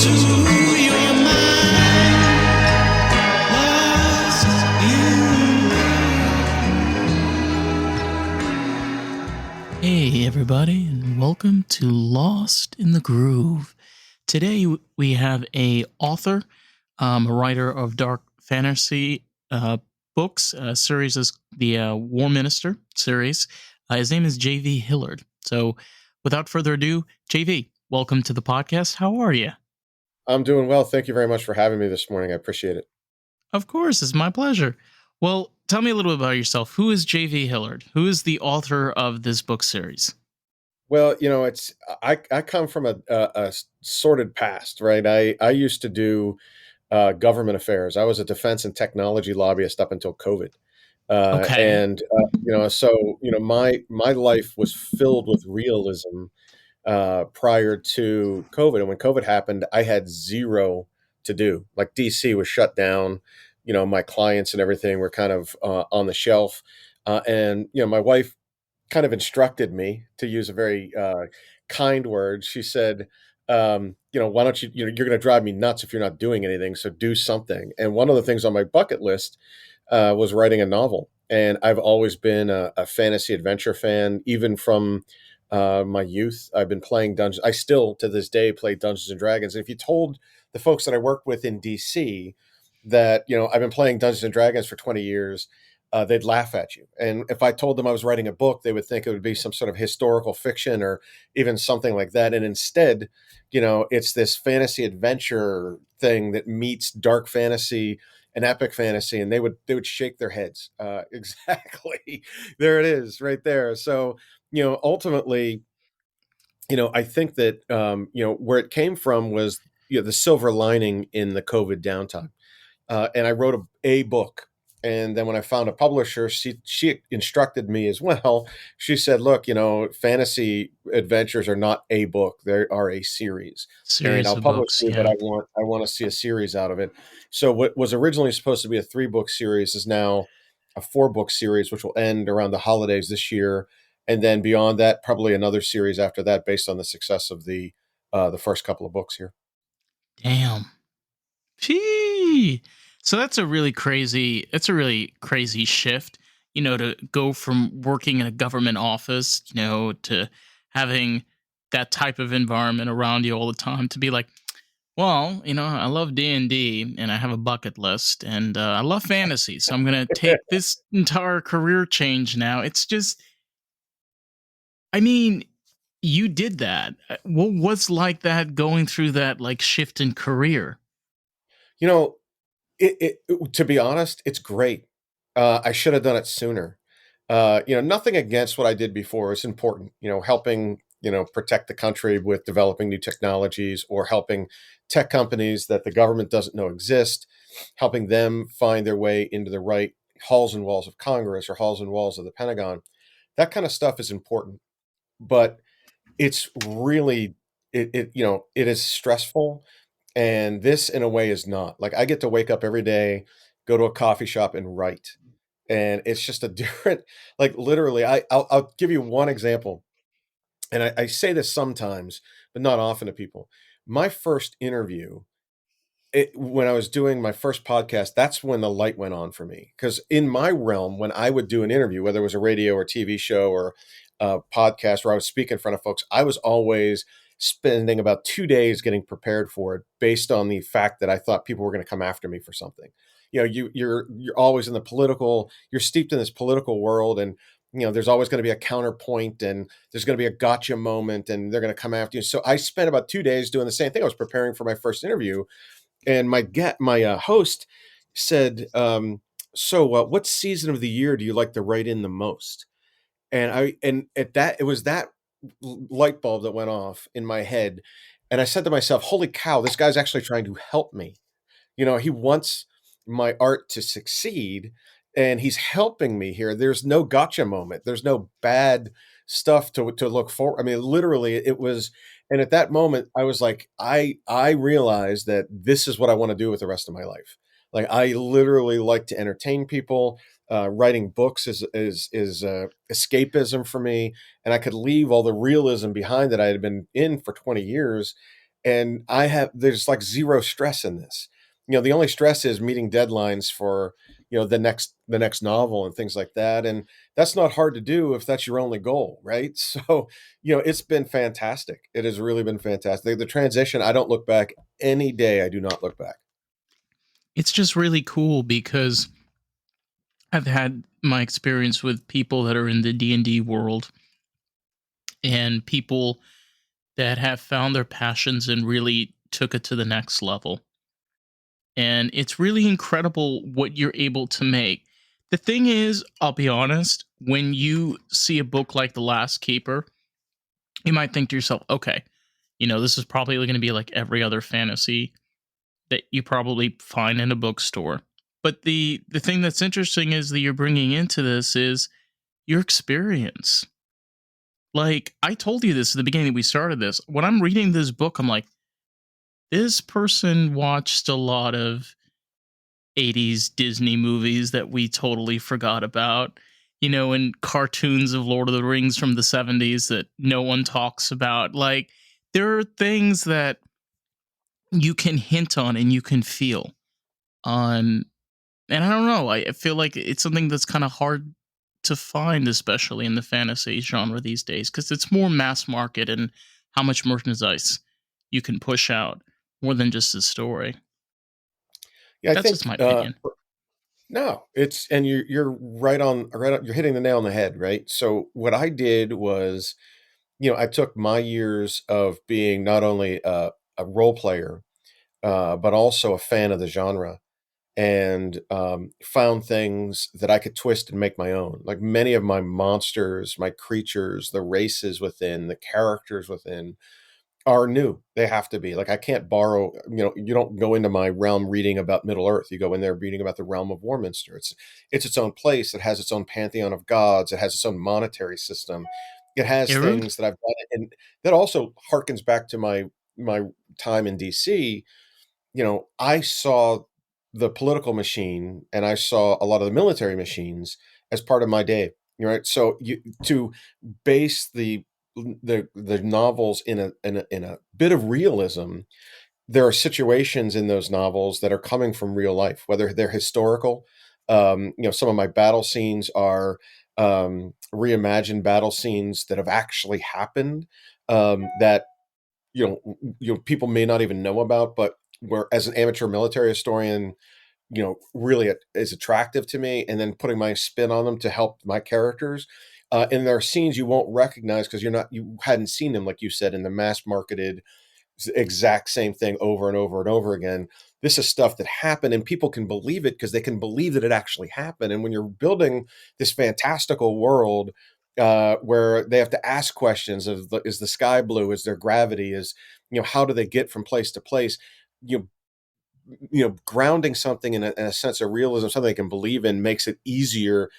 your mind, lost in. Hey, everybody, and welcome to Lost in the Groove. Today we have a author, a writer of dark fantasy books. Series is the War Minister series. His name is J.V. Hilliard. So, without further ado, J.V., welcome to the podcast. How are you? I'm doing well. Thank you very much for having me this morning. I appreciate it. Of course, it's my pleasure. Well, tell me a little bit about yourself. Who is J.V. Hilliard? Who is the author of this book series? Well, it's I come from a sordid past, right? I used to do government affairs. I was a defense and technology lobbyist up until COVID, Okay. and so my life was filled with realism prior to COVID. And when COVID happened, I had zero to do. Like DC was shut down. My clients and everything were kind of on the shelf, and my wife kind of instructed me, to use a very kind word. She said, why don't you, you're going to drive me nuts if you're not doing anything. So do something. And one of the things on my bucket list was writing a novel. And I've always been a fantasy adventure fan, even from my youth. I've been playing Dungeons. I still, to this day, play Dungeons and Dragons. And if you told the folks that I work with in DC that, I've been playing Dungeons and Dragons for 20 years, they'd laugh at you. And if I told them I was writing a book, they would think it would be some sort of historical fiction or even something like that. And instead, it's this fantasy adventure thing that meets dark fantasy and epic fantasy, and they would shake their heads. Exactly, there it is, right there. So, ultimately, I think that where it came from was the silver lining in the COVID downtime. And I wrote a book. And then when I found a publisher, she instructed me as well. She said, "Look, fantasy adventures are not a book; they are a series. And Series I'll of publish books, you, but yeah. I want to see a series out of it." So what was originally supposed to be a 3-book series is now a 4-book series, which will end around the holidays this year, and then beyond that, probably another series after that, based on the success of the first couple of books here. Damn. Gee. So that's a really crazy shift, to go from working in a government office, to having that type of environment around you all the time to be like, well, I love D&D and I have a bucket list and I love fantasy. So I'm going to take this entire career change now. It's just, I mean, you did that. What was like that going through that like shift in career? You know, to be honest, it's great. I should have done it sooner. Nothing against what I did before. It's important, helping, protect the country with developing new technologies or helping tech companies that the government doesn't know exist, helping them find their way into the right halls and walls of Congress or halls and walls of the Pentagon. That kind of stuff is important, but it's really, it is stressful, and this, in a way, is not. Like, I get to wake up every day, go to a coffee shop and write. And it's just a different, like, literally, I'll give you one example. And I say this sometimes, but not often to people. My first interview, when I was doing my first podcast, that's when the light went on for me. Because in my realm, when I would do an interview, whether it was a radio or TV show or a podcast where I would speak in front of folks, I was always spending about 2 days getting prepared for it, based on the fact that I thought people were going to come after me for something. You're always in the political, you're steeped in this political world, and there's always going to be a counterpoint, and there's going to be a gotcha moment, and they're going to come after you. So I spent about 2 days doing the same thing. I was preparing for my first interview, and my host said, "So, what season of the year do you like to write in the most?" And at that, it was that light bulb that went off in my head, and I said to myself, "Holy cow! This guy's actually trying to help me. He wants my art to succeed, and he's helping me here. There's no gotcha moment. There's no bad stuff to look for." I mean, literally, it was. And at that moment, I was like, I realized that this is what I want to do with the rest of my life. Like, I literally like to entertain people. Writing books is escapism for me, and I could leave all the realism behind that I had been in for 20 years, and there's like zero stress in this. The only stress is meeting deadlines for the next novel and things like that, and that's not hard to do if that's your only goal, right? So it's been fantastic. It has really been fantastic. The transition, I don't look back any day. I do not look back. It's just really cool because I've had my experience with people that are in the D&D world and people that have found their passions and really took it to the next level. And it's really incredible what you're able to make. The thing is, I'll be honest, when you see a book like The Last Keeper, you might think to yourself, okay, this is probably going to be like every other fantasy that you probably find in a bookstore. But the thing that's interesting is that you're bringing into this is your experience. Like I told you this at the beginning we started this. When I'm reading this book, I'm like, this person watched a lot of 80s Disney movies that we totally forgot about, and cartoons of Lord of the Rings from the 70s that no one talks about. Like, there are things that you can hint on and you can feel on. And I don't know, I feel like it's something that's kind of hard to find, especially in the fantasy genre these days, because it's more mass market and how much merchandise you can push out more than just a story. Yeah, I That's just think my opinion. no, and you're right on, you're hitting the nail on the head, right? So what I did was, I took my years of being not only a role player, but also a fan of the genre, and found things that I could twist and make my own. Like many of my monsters, my creatures, the races within, the characters within are new. They have to be. Like I can't borrow, you don't go into my realm reading about Middle Earth. You go in there reading about the realm of Warminster. It's its own place. It has its own pantheon of gods. It has its own monetary system. It has Erud? things that I've done, and that also harkens back to my time in DC. I saw the political machine and I saw a lot of the military machines as part of my day. Right. So to base the novels in a bit of realism, there are situations in those novels that are coming from real life, whether they're historical. Some of my battle scenes are reimagined battle scenes that have actually happened, that people may not even know about, but where as an amateur military historian, really is attractive to me, and then putting my spin on them to help my characters. And there are scenes you won't recognize because you hadn't seen them, like you said, in the mass marketed exact same thing over and over and over again. This is stuff that happened, and people can believe it because they can believe that it actually happened. And when you're building this fantastical world, where they have to ask questions of is the sky blue? Is there gravity? How do they get from place to place? You Grounding something in a sense of realism, something they can believe in, makes it easier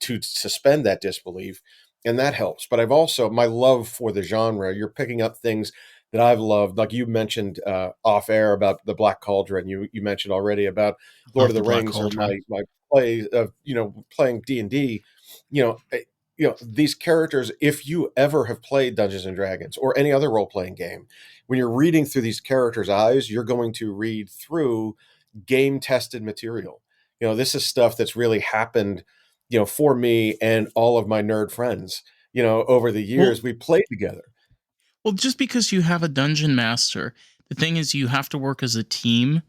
to suspend that disbelief, and that helps. But I've also my love for the genre. You're picking up things that I've loved, like you mentioned off air about the Black Cauldron. You mentioned already about Lord Love of the the Black Rings, or Cauldron. my play of playing D&D. You know, eh, these characters. If you ever have played Dungeons and Dragons or any other role playing game, when you're reading through these characters' eyes, you're going to read through game tested material. This is stuff that's really happened, for me and all of my nerd friends. Over the Well, years we played together. just because you have a dungeon master, the thing is you have to work as a team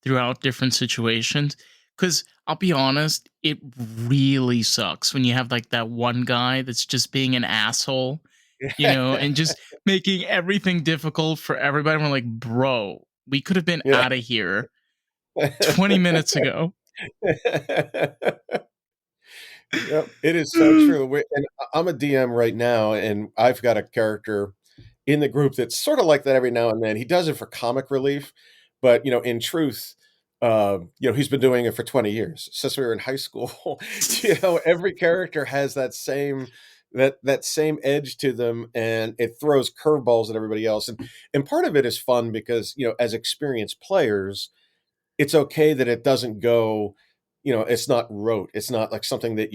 throughout different situations. Because I'll be honest, it really sucks when you have like that one guy that's just being an asshole, and just making everything difficult for everybody. We're like, bro, we could have been Yeah. out of here 20 minutes ago. Yep, it is so true. And I'm a DM right now, and I've got a character in the group that's sort of like that every now and then. He does it for comic relief, but in truth, he's been doing it for 20 years since we were in high school. Every character has that same edge to them, and it throws curveballs at everybody else. And part of it is fun because as experienced players, it's okay that it doesn't go, it's not rote. It's not like something that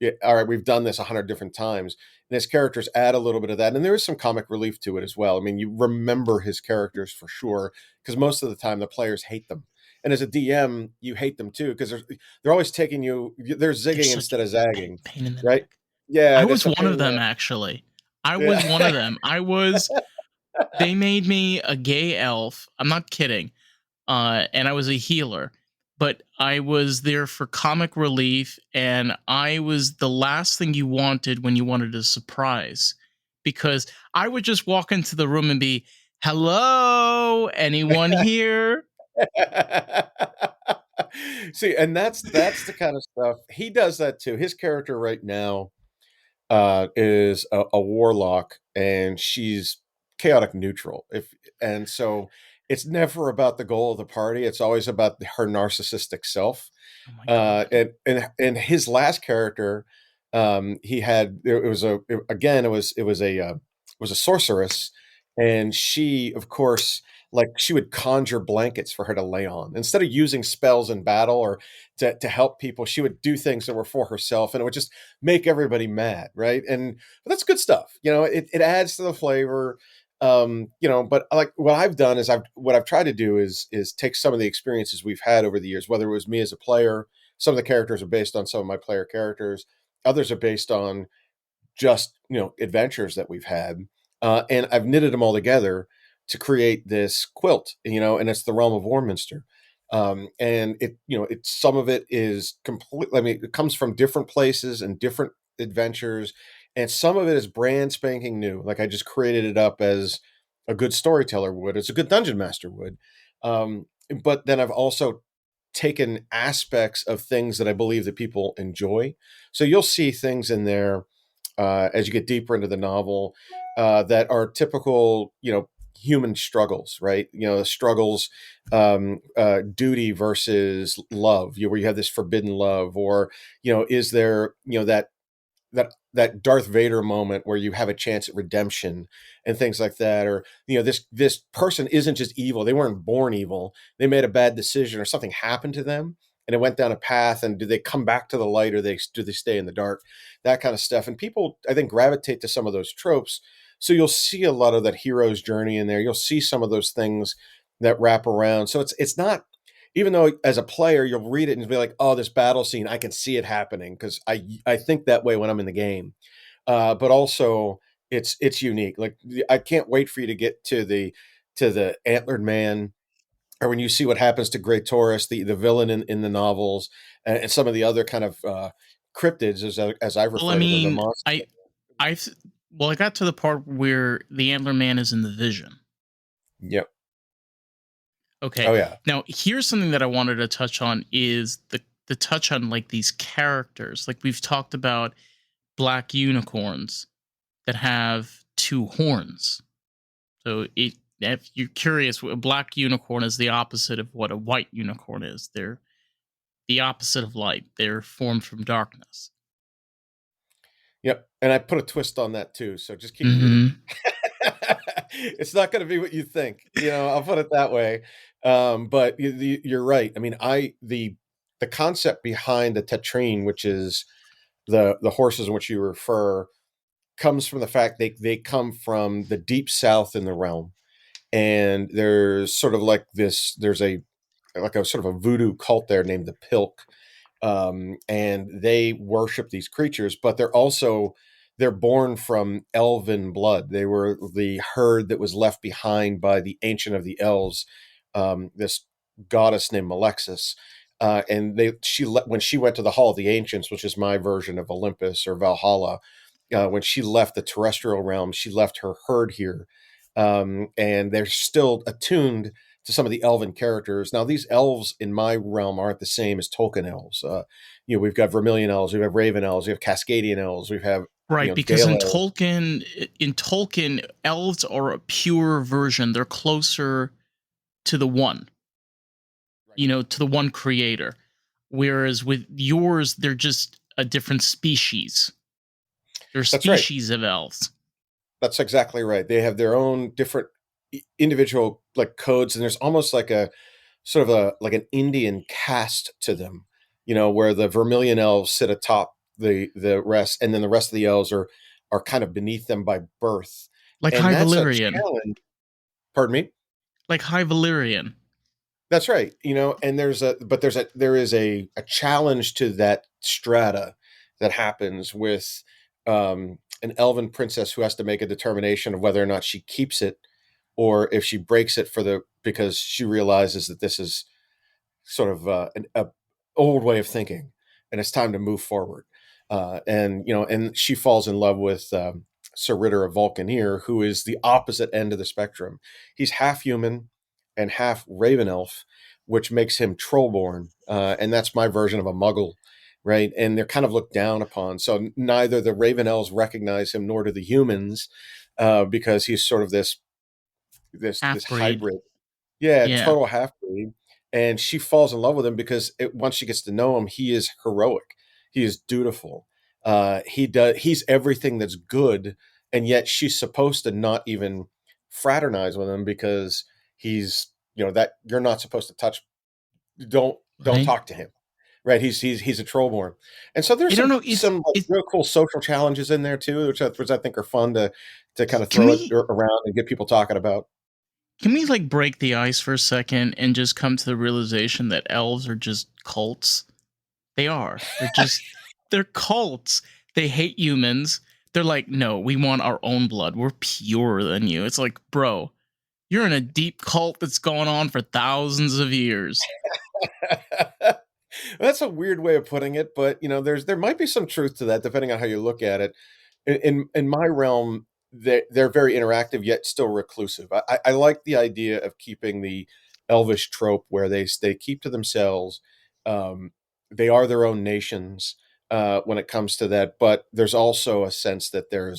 yeah, all right, we've done this 100 different times. And his characters add a little bit of that. And there is some comic relief to it as well. I mean, you remember his characters for sure, because most of the time the players hate them. And as a DM, you hate them too, because they're always taking you, they're They're zigging such instead of a zagging, pain in the right? neck. Yeah, I that's was a one pain of in the them neck. actually. I was one of Yeah. them. I was They made me a gay elf. I'm not kidding. And I was a healer, but I was there for comic relief, and I was the last thing you wanted when you wanted a surprise, because I would just walk into the room and be, "Hello, anyone here?" See, and that's the kind of stuff he does that too. His character right now is a warlock, and she's chaotic neutral. If and so it's never about the goal of the party. It's always about her narcissistic self. Oh my god! And his last character, he had it was a it- again it was a sorceress, and she of course like she would conjure blankets for her to lay on instead of using spells in battle or to help people. She would do things that were for herself, and it would just make everybody mad, right? And but that's good stuff. It adds to the flavor. But like what I've done is I've tried to do is take some of the experiences we've had over the years, whether it was me as a player. Some of the characters are based on some of my player characters. Others are based on just adventures that we've had, and I've knitted them all together to create this quilt. And it's the Realm of Warminster. And it some of it is completely. I mean, it comes from different places and different adventures, and some of it is brand spanking new. Like I just created it up as a good storyteller would, as a good dungeon master would. But then I've also taken aspects of things that I believe that people enjoy. So you'll see things in there as you get deeper into the novel that are typical, human struggles, right? The struggles, duty versus love, where you have this forbidden love, or is there, that Darth Vader moment where you have a chance at redemption and things like that, or this person isn't just evil; they weren't born evil. They made a bad decision, or something happened to them, and it went down a path. And do they come back to the light, or do they stay in the dark? That kind of stuff. And people, I think, gravitate to some of those tropes. So you'll see a lot of that hero's journey in there. You'll see some of those things that wrap around. So it's not, even though as a player you'll read it and be like, oh, this battle scene, I can see it happening because I think that way when I'm in the game. But also it's unique. Like I can't wait for you to get to the antlered man, or when you see what happens to Great Taurus, the villain in the novels, and some of the other kind of cryptids, as I Well, I refer to them, the mean, monsters. I, well, I got to the part where the Antler Man is in the vision. Yep. Okay. Oh yeah. Now, here's something that I wanted to touch on is the touch on like these characters. Like we've talked about black unicorns that have two horns. So if you're curious, a black unicorn is the opposite of what a white unicorn is. They're the opposite of light. They're formed from darkness. Yep. And I put a twist on that too. So just keep reading. Hmm. It's not going to be what you think. I'll put it that way. But you're right. I mean, the concept behind the tetrine, which is the horses in which you refer, comes from the fact they come from the deep south in the realm, and there's sort of like this. There's a like a sort of a voodoo cult there named the Pilk, and they worship these creatures, but they're born from elven blood. They were the herd that was left behind by the ancient of the elves, this goddess named Alexis. And when she went to the Hall of the Ancients, which is my version of Olympus or Valhalla, when she left the terrestrial realm, she left her herd here, and they're still attuned to some of the elven characters. Now, these elves in my realm aren't the same as Tolkien elves. We've got Vermilion elves, we have Raven elves, we have Cascadian elves, we have Right, because Dale elves. In Tolkien, elves are a pure version. They're closer to the one, Right. to the one creator. Whereas with yours, they're just a different species. They're That's right. species of elves. That's exactly right. They have their own different individual like codes, and there's almost like a sort of a like an Indian caste to them. Where the Vermilion elves sit atop the rest, and then the rest of the elves are kind of beneath them by birth, Like and High that's a Valyrian. challenge. Pardon me. Like High Valyrian. That's right. And there is a challenge to that strata that happens with an elven princess who has to make a determination of whether or not she keeps it or if she breaks it because she realizes that this is sort of an old way of thinking, and it's time to move forward. And she falls in love with Sir Ritter of Vulcaneer, who is the opposite end of the spectrum. He's half human and half raven elf, which makes him trollborn, and that's my version of a Muggle, right? And they're kind of looked down upon. So neither the Raven elves recognize him nor do the humans, because he's sort of this Half breed. hybrid. Yeah, Yeah. total half breed. And she falls in love with him because once she gets to know him, he is heroic. He is dutiful. He's everything that's good, and yet she's supposed to not even fraternize with him because that you're not supposed to touch. Don't Right? talk to him. Right? He's a trollborn, and so I there's don't some know. some like It real cool social challenges in there too, which I think are fun to kind of can throw it we around and get people talking about. can we like break the ice for a second and just come to the realization that elves are just cults? They are. They're cults. They hate humans. They're like, no, we want our own blood. We're purer than you. It's like, bro, you're in a deep cult that's going on for thousands of years. That's a weird way of putting it, but there might be some truth to that, depending on how you look at it. In my realm, they're very interactive yet still reclusive. I like the idea of keeping the elvish trope where they keep to themselves. Um, they are their own nations when it comes to that, but there's also a sense that there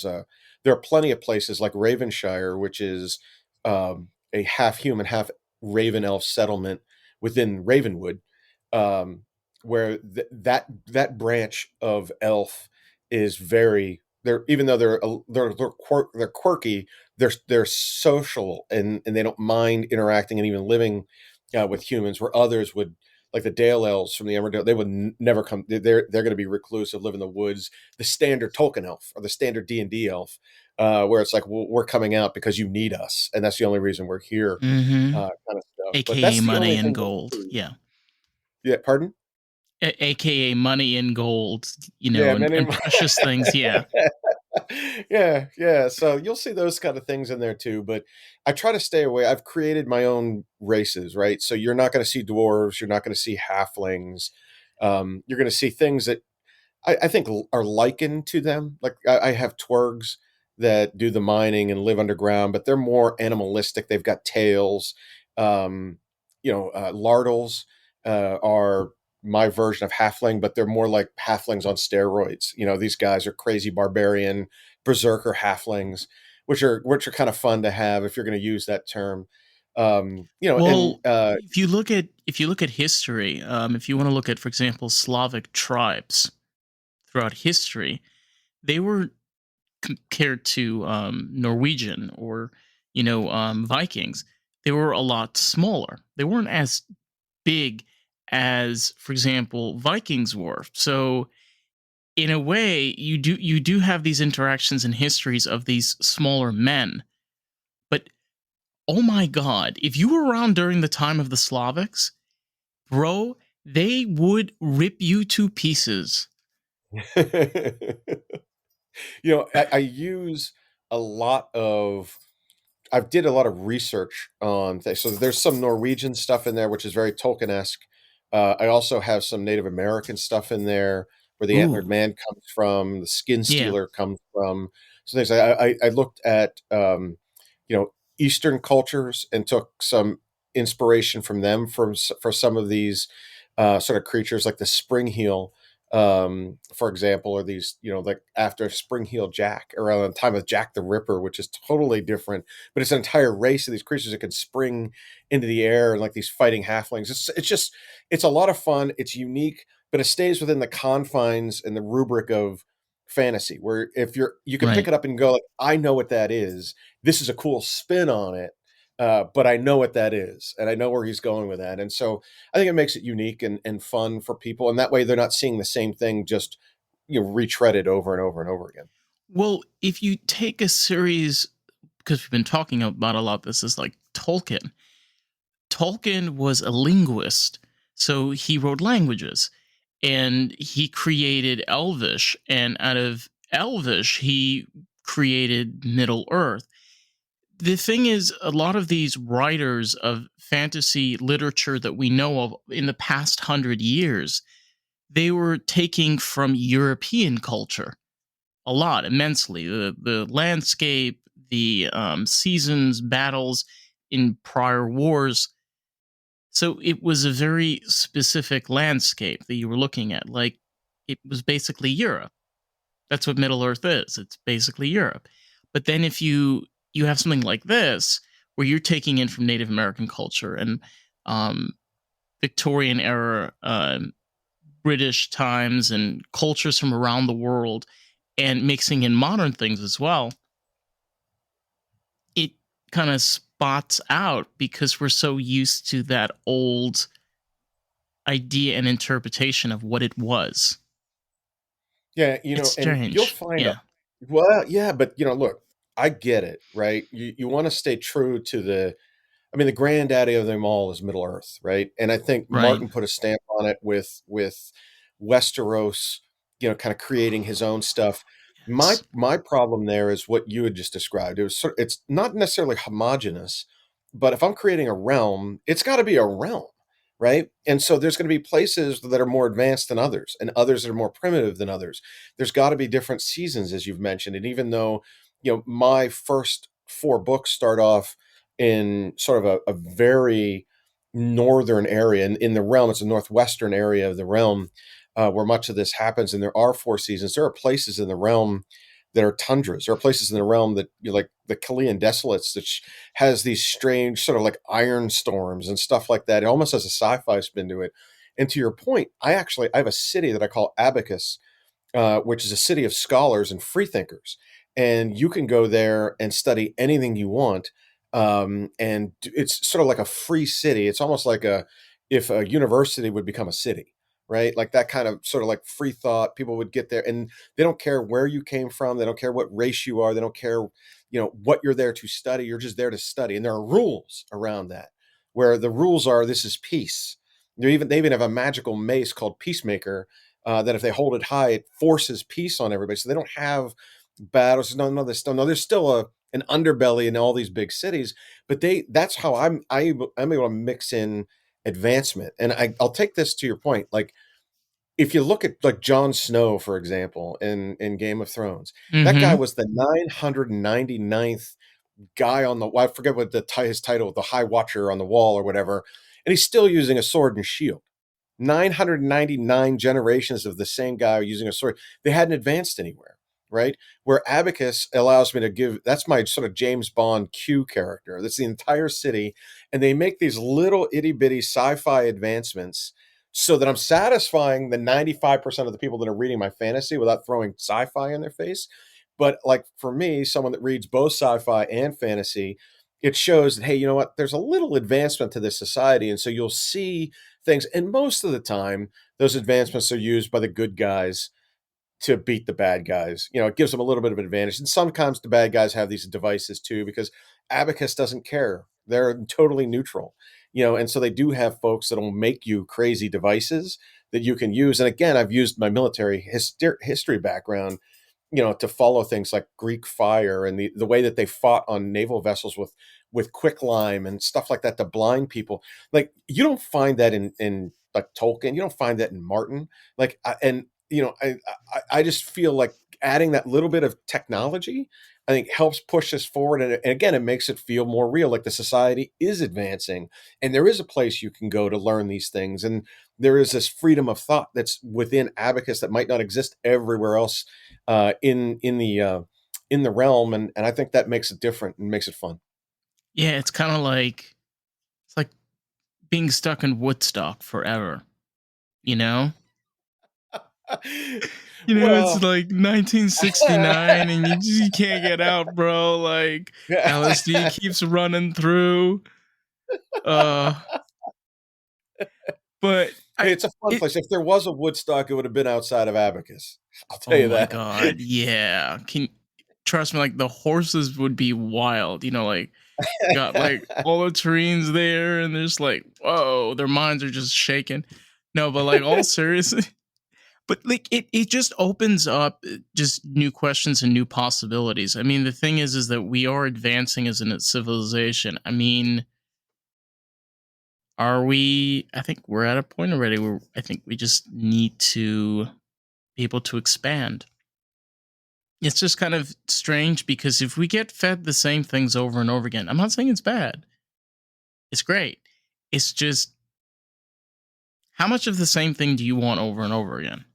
are plenty of places like Ravenshire, which is a half human, half raven elf settlement within Ravenwood, um, where that branch of elf is very they're even though they're quirky, they're social, and they don't mind interacting and even living with humans, where others would, like the Dale elves from the Emmerdale, they would never come. They're going to be reclusive, live in the woods. The standard Tolkien elf or the standard D&D elf, where it's like, well, we're coming out because you need us, and that's the only reason we're here, Mm-hmm. kind of stuff. But AKA that's the money only and thing they gold. do. Yeah. Yeah, pardon. AKA money and gold, Yeah, and precious things. Yeah. yeah, yeah. So you'll see those kind of things in there too. But I try to stay away. I've created my own races, right? So you're not going to see dwarves. You're not going to see halflings. You're going to see things that I think are likened to them. Like I have twergs that do the mining and live underground, but they're more animalistic. They've got tails. Lardles are my version of halfling, but they're more like halflings on steroids. These guys are crazy barbarian berserker halflings, which are kind of fun to have if you're going to use that term. And Well, if you look at history, if you want to look at, for example, Slavic tribes throughout history, they were compared to Norwegian or Vikings. They were a lot smaller. They weren't as big as, for example, Vikings were. So in a way, you do have these interactions and histories of these smaller men. But oh my god, if you were around during the time of the Slavics, bro, they would rip you to pieces. I use a lot of I did a lot of research on things. So there's some Norwegian stuff in there, which is very Tolkien-esque. I also have some Native American stuff in there, where the antlered Ooh, man comes from, the skin yeah. stealer comes from. So things I looked at, Eastern cultures and took some inspiration from them for some of these sort of creatures, like the spring heel, for example, or these, like after Spring Heel Jack, around the time of Jack the Ripper, which is totally different, but it's an entire race of these creatures that can spring into the air, and like these fighting halflings. It's a lot of fun. It's unique, but it stays within the confines and the rubric of fantasy, where if you can pick Right. it up and go, like, I know what that is. This is a cool spin on it. But I know what that is, and I know where he's going with that. And so I think it makes it unique and fun for people. And that way they're not seeing the same thing just retreaded over and over and over again. Well, if you take a series, because we've been talking about a lot, this is like Tolkien. Tolkien was a linguist, so he wrote languages and he created Elvish, and out of Elvish, he created Middle Earth. The thing is, a lot of these writers of fantasy literature that we know of in the past 100 years, they were taking from European culture a lot, immensely. The landscape, the seasons, battles in prior wars. So it was a very specific landscape that you were looking at. Like it was basically Europe. That's what Middle Earth is. It's basically Europe. But then if you have something like this, where you're taking in from Native American culture and um, Victorian era British times and cultures from around the world, and mixing in modern things as well, it kind of spots out because we're so used to that old idea and interpretation of what it was. Yeah, It's and you'll strange. find a Yeah. well, yeah, but look, I get it, right? You want to stay true to the granddaddy of them all is Middle Earth, right? And I think Right. Martin put a stamp on it with Westeros, kind of creating his own stuff. My Yes. my problem there is what you had just described. It's not necessarily homogenous, but if I'm creating a realm, it's got to be a realm, right? And so there's going to be places that are more advanced than others, and others that are more primitive than others. There's got to be different seasons, as you've mentioned. And even though, my first four books start off in sort of a very northern area. In the realm, it's a northwestern area of the realm where much of this happens. And there are four seasons. There are places in the realm that are tundras. There are places in the realm that, like the Chilean Desolates, that has these strange sort of like iron storms and stuff like that. It almost has a sci-fi spin to it. And to your point, I have a city that I call Abacus, which is a city of scholars and freethinkers. And you can go there and study anything you want. And it's sort of like a free city. It's almost like if a university would become a city, right? Like that kind of sort of like free thought. People would get there, and they don't care where you came from. They don't care what race you are. They don't care, what you're there to study. You're just there to study. And there are rules around that, where the rules are, this is peace. They even have a magical mace called Peacemaker, that if they hold it high, it forces peace on everybody. So they don't have battles. No, there's still an underbelly in all these big cities, but that's how I'm able to mix in advancement. And I'll take this to your point. Like if you look at like Jon Snow, for example, in Game of Thrones, that guy Mm-hmm. was the 999th guy on the I forget what his title, the High Watcher on the wall or whatever, and he's still using a sword and shield. 999 generations of the same guy using a sword. They hadn't advanced anywhere, right? Where Abacus allows me to that's my sort of James Bond Q character. That's the entire city. And they make these little itty bitty sci fi advancements so that I'm satisfying the 95% of the people that are reading my fantasy without throwing sci fi in their face. But like for me, someone that reads both sci fi and fantasy, it shows that, hey, you know what? There's a little advancement to this society. And so you'll see things. And most of the time, those advancements are used by the good guys to beat the bad guys. It gives them a little bit of an advantage. And sometimes the bad guys have these devices too, because Abacus doesn't care. They're totally neutral. And so they do have folks that'll make you crazy devices that you can use. And again, I've used my military history background, to follow things like Greek fire and the way that they fought on naval vessels with quicklime and stuff like that to blind people. Like you don't find that in like Tolkien. You don't find that in Martin. Like and I just feel like adding that little bit of technology, I think helps push us forward. And again, it makes it feel more real, like the society is advancing and there is a place you can go to learn these things. And there is this freedom of thought that's within Abacus that might not exist everywhere else in the realm. And I think that makes it different and makes it fun. Yeah, it's kind of like it's like being stuck in Woodstock forever. You know. It's Well, like 1969, and you can't get out, bro. Like LSD keeps running through. Uh, But I It's a fun it place. If there was a Woodstock, it would have been outside of Abacus. I'll tell oh you my that. god, yeah. Can trust me, like the horses would be wild, like got like all the terrains there and there's like, whoa, their minds are just shaking. No, but like all serious, but like it just opens up just new questions and new possibilities. I mean, the thing is that we are advancing as a civilization. I mean, are we? I think we're at a point already where I think we just need to be able to expand. It's just kind of strange because if we get fed the same things over and over again, I'm not saying it's bad. It's great. It's just how much of the same thing do you want over and over again?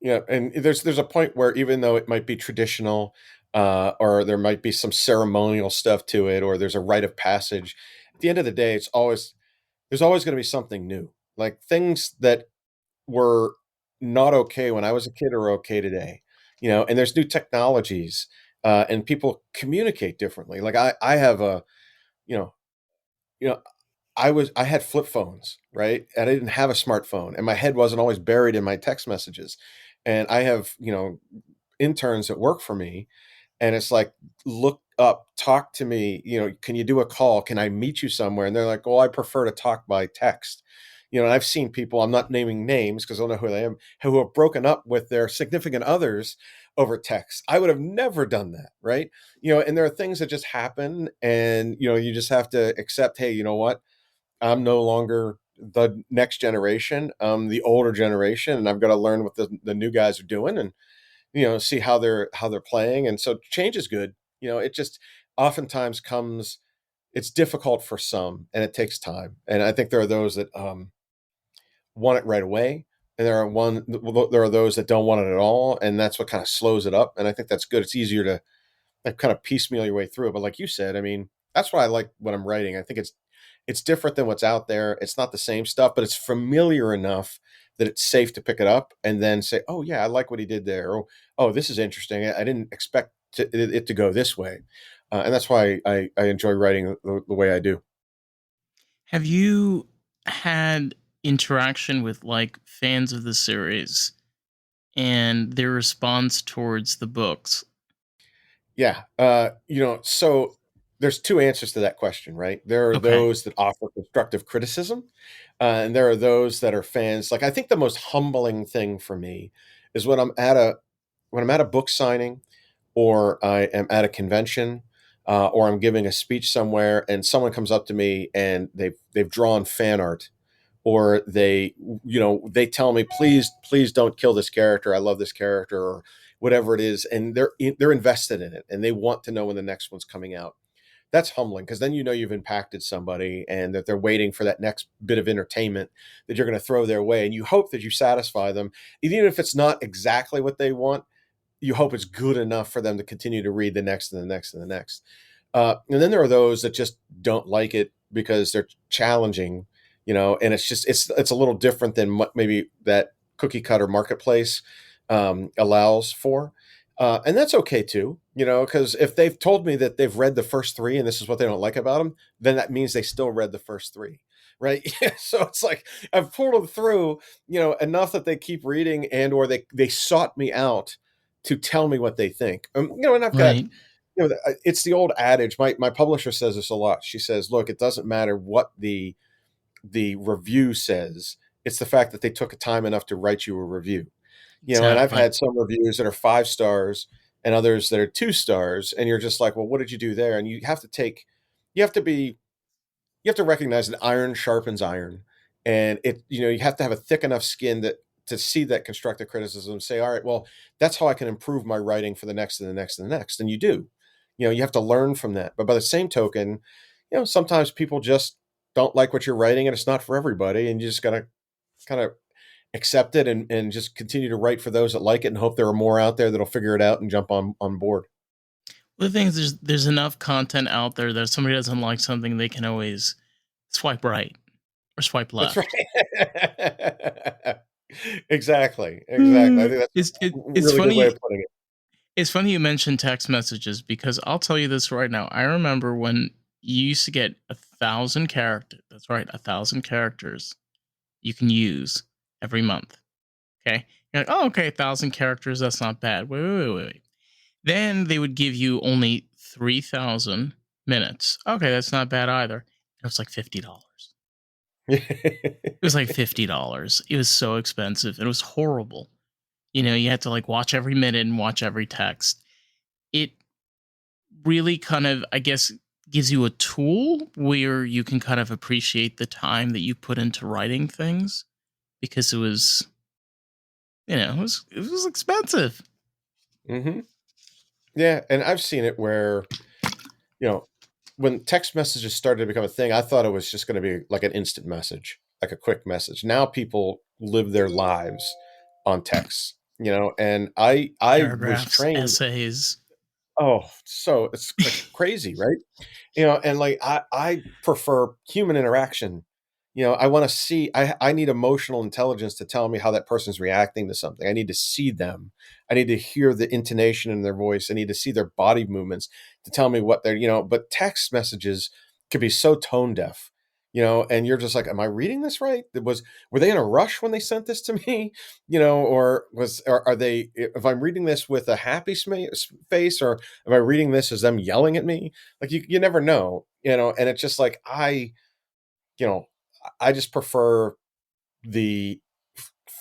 Yeah, and there's a point where even though it might be traditional, or there might be some ceremonial stuff to it, or there's a rite of passage, at the end of the day, it's always there's always going to be something new. Like things that were not okay when I was a kid are okay today, and there's new technologies, and people communicate differently. Like I have a, you know, you know, I had flip phones, right? And I didn't have a smartphone, and my head wasn't always buried in my text messages. And I have, interns that work for me, and it's like, look up, talk to me, can you do a call? Can I meet you somewhere? And they're like, well, I prefer to talk by text. And I've seen people, I'm not naming names because I don't know who they am, who have broken up with their significant others over text. I would have never done that, right? And there are things that just happen, and you just have to accept, hey, you know what? I'm no longer the next generation. I'm the older generation, and I've got to learn what the new guys are doing, and see how they're playing. And so change is good. It just oftentimes comes. It's difficult for some, and it takes time. And I think there are those that want it right away, and there are those that don't want it at all, and that's what kind of slows it up. And I think that's good. It's easier to like kind of piecemeal your way through it. But like you said, I mean, that's what I like when I'm writing. I think it's different than what's out there. It's not the same stuff, but it's familiar enough that it's safe to pick it up and then say, "Oh yeah, I like what he did there." Or, "Oh, this is interesting. I didn't expect it to go this way," and that's why I enjoy writing the way I do. Have you had interaction with like fans of the series and their response towards the books? Yeah, so there's two answers to that question, right? There are Okay. those that offer constructive criticism, and there are those that are fans. Like I think the most humbling thing for me is when I'm at a book signing, or I am at a convention, or I'm giving a speech somewhere, and someone comes up to me and they've drawn fan art, or they tell me, please don't kill this character. I love this character, or whatever it is, and they're invested in it, and they want to know when the next one's coming out. That's humbling because then you've impacted somebody, and that they're waiting for that next bit of entertainment that you're going to throw their way, and you hope that you satisfy them, even if it's not exactly what they want. You hope it's good enough for them to continue to read the next and the next and the next. And then there are those that just don't like it because they're challenging, and it's a little different than what maybe that cookie cutter marketplace allows for. And that's okay too, because if they've told me that they've read the first three and this is what they don't like about them, then that means they still read the first three, right? So it's like I've pulled them through, enough that they keep reading, and or they sought me out to tell me what they think. And I've got, Right. it's the old adage. My publisher says this a lot. She says, "Look, it doesn't matter what the review says. It's the fact that they took time enough to write you a review." And I've Exactly. had some reviews that are 5 stars and others that are 2 stars, and you're just like, "Well, what did you do there?" And you have to be you have to recognize that iron sharpens iron, and you have to have a thick enough skin that to see that constructive criticism and say, all right, well, that's how I can improve my writing for the next and the next and the next. And you do. You have to learn from that. But by the same token, sometimes people just don't like what you're writing, and it's not for everybody, and you just gotta kind of accept it, and just continue to write for those that like it, and hope there are more out there that'll figure it out and jump on board. Well, the thing is, there's enough content out there that if somebody doesn't like something, they can always swipe right or swipe That's left. right. Exactly. I think that's a It's really good way funny. of putting it. It's funny you mentioned text messages because I'll tell you this right now. I remember when you used to get 1,000 characters. That's right, 1,000 characters. you can use every month. Okay. You're like, oh, okay, 1,000 characters. That's not bad. Wait. Then they would give you only 3,000 minutes. Okay, that's not bad either. It was like $50. It was like $50. It was so expensive. It was horrible. You had to like watch every minute and watch every text. It really kind of, I guess, gives you a tool where you can kind of appreciate the time that you put into writing things because it was expensive. Mhm. Yeah, and I've seen it where, you know, when text messages started to become a thing, I thought it was just gonna be like an instant message, like a quick message. Now people live their lives on text, and I was Paragraphs, trained. essays. Oh, so it's like crazy, right? And like I prefer human interaction. I want to see. I need emotional intelligence to tell me how that person's reacting to something. I need to see them. I need to hear the intonation in their voice. I need to see their body movements to tell me what they're. But text messages could be so tone deaf. And you're just like, am I reading this right? Were they in a rush when they sent this to me? Or are they? If I'm reading this with a happy face, or am I reading this as them yelling at me? Like you never know, and it's just like you know, I just prefer the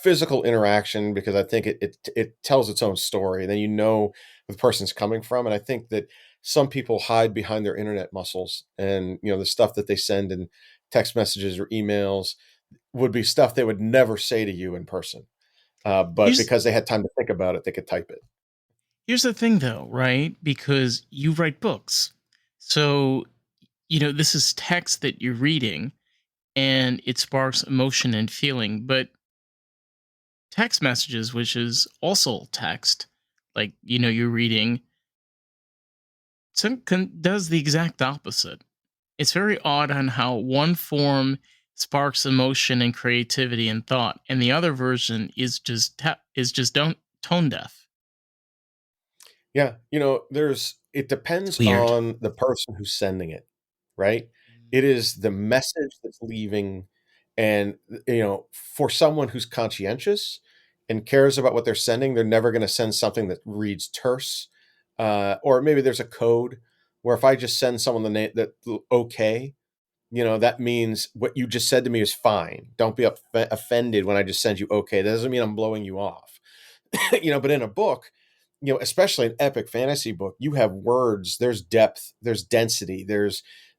physical interaction because I think it tells its own story. And then where the person's coming from. And I think that some people hide behind their internet muscles, and the stuff that they send in text messages or emails would be stuff they would never say to you in person. But Here's because they had time to think about it, they could type it. here's the thing though, right? Because you write books. So, this is text that you're reading and it sparks emotion and feeling, but text messages, which is also text, like, you're reading, does the exact opposite. It's very odd on how one form sparks emotion and creativity and thought, and the other version is just don't tone deaf. Yeah, it It's depends weird. on the person who's sending it, right? It is the message that's leaving, and for someone who's conscientious and cares about what they're sending, they're never going to send something that reads terse, or maybe there's a code where if I just send someone the name that okay, that means what you just said to me is fine. Don't be offended when I just send you okay. That doesn't mean I'm blowing you off. But in a book, especially an epic fantasy book, you have words, there's depth, there's density,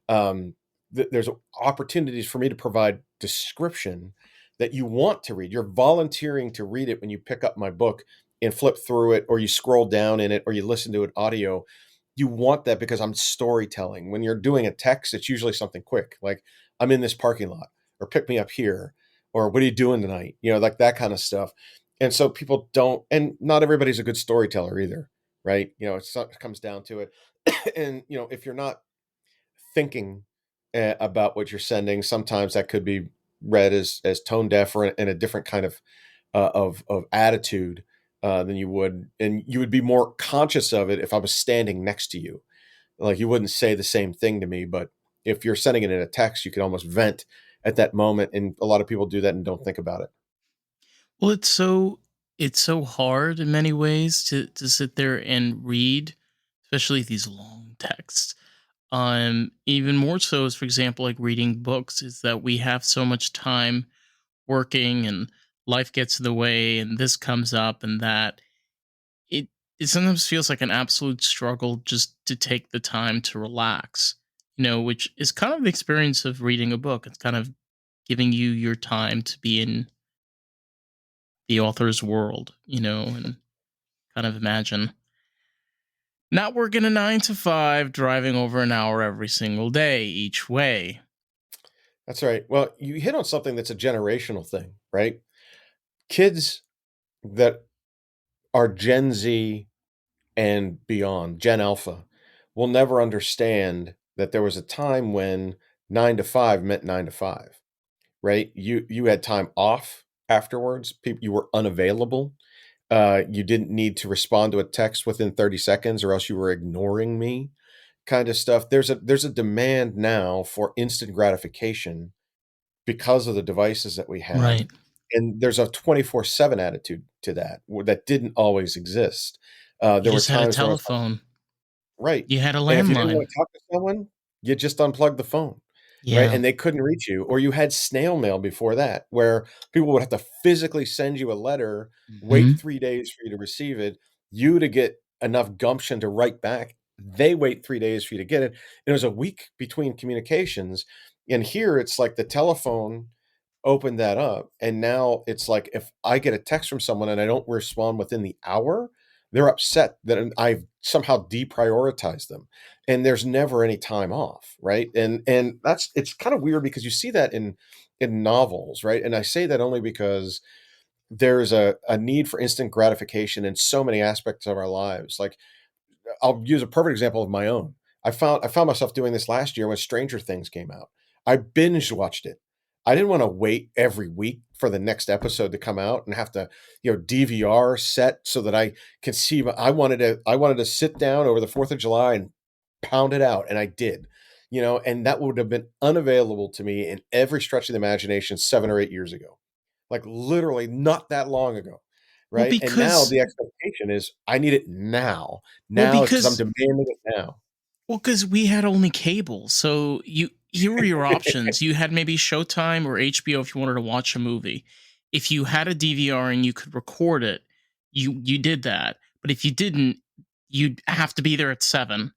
um there's opportunities for me to provide description that you want to read. You're volunteering to read it when you pick up my book and flip through it, or you scroll down in it, or you listen to it audio. You want that because I'm storytelling. When you're doing a text, it's usually something quick, like I'm in this parking lot, or pick me up here, or what are you doing tonight, like that kind of stuff. And so people don't, and not everybody's a good storyteller either, right? It comes down to it. And if you're not thinking about what you're sending, sometimes that could be read as tone deaf, or in a different kind of attitude than you would, and you would be more conscious of it if I was standing next to you. Like, you wouldn't say the same thing to me, but if you're sending it in a text, you can almost vent at that moment, and a lot of people do that and don't think about it. Well, it's so hard in many ways to sit there and read, especially these long texts. Even more so is, for example, like reading books, is that we have so much time working and life gets in the way and this comes up and that. It it sometimes feels like an absolute struggle just to take the time to relax, which is kind of the experience of reading a book. It's kind of giving you your time to be in the author's world, and kind of imagine not working a 9 to 5, driving over an hour every single day each way. That's right. Well, you hit on something that's a generational thing, right? Kids that are Gen Z and beyond, Gen Alpha, will never understand that there was a time when 9 to 5 meant 9 to 5, right? You had time off afterwards. People, you were unavailable. You didn't need to respond to a text within 30 seconds, or else you were ignoring me, kind of stuff. There's a demand now for instant gratification because of the devices that we have. Right. And there's a 24/7 attitude to that that didn't always exist. You There were just had a times where I was like, telephone. right. You had a And if you didn't landline. want to talk to someone, you just unplugged the phone, right? Yeah. And they couldn't reach you. Or you had snail mail before that, where people would have to physically send you a letter, wait Mhm. 3 days for you to receive it, you to get enough gumption to write back. They wait 3 days for you to get it. And it was a week between communications. And here it's like the telephone opened that up, and now it's like if I get a text from someone and I don't respond within the hour, they're upset that I've somehow deprioritized them, and there's never any time off, right? And that's it's kind of weird because you see that in novels, right? And I say that only because there's a need for instant gratification in so many aspects of our lives. Like I'll use a perfect example of my own. I found myself doing this last year when Stranger Things came out. I binge watched it. I didn't want to wait every week for the next episode to come out and have to, DVR set so that I can see. I wanted to sit down over the 4th of July and pound it out, and I did. And that would have been unavailable to me in every stretch of the imagination 7 or 8 years ago, like literally not that long ago, Well, right? And now because the expectation is I need it now. well, Now, because I'm because demanding it now. well, because we had only cable, so here were your options. You had maybe Showtime or HBO if you wanted to watch a movie. If you had a DVR and you could record it, you did that. But if you didn't, you'd have to be there at 7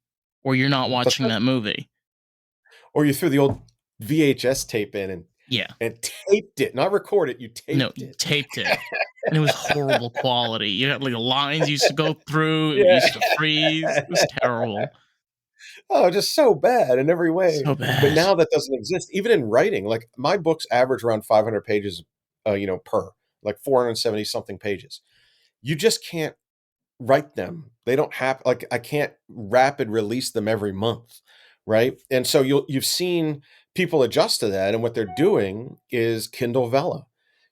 or you're not That's watching right. that movie. Or you threw the old VHS tape in and Yeah. and taped it, not record it, you No, taped you it. taped it. And it was horrible quality. You had like lines used to go through, it Yeah. used to freeze. It was terrible. Oh, just so bad in every way. So But bad. now that doesn't exist. Even in writing, like my books average around 500 pages, per, like 470 something pages. You just can't write them. They don't have like I can't rapid release them every month, right? And so you've seen people adjust to that, and what they're doing is Kindle Vella.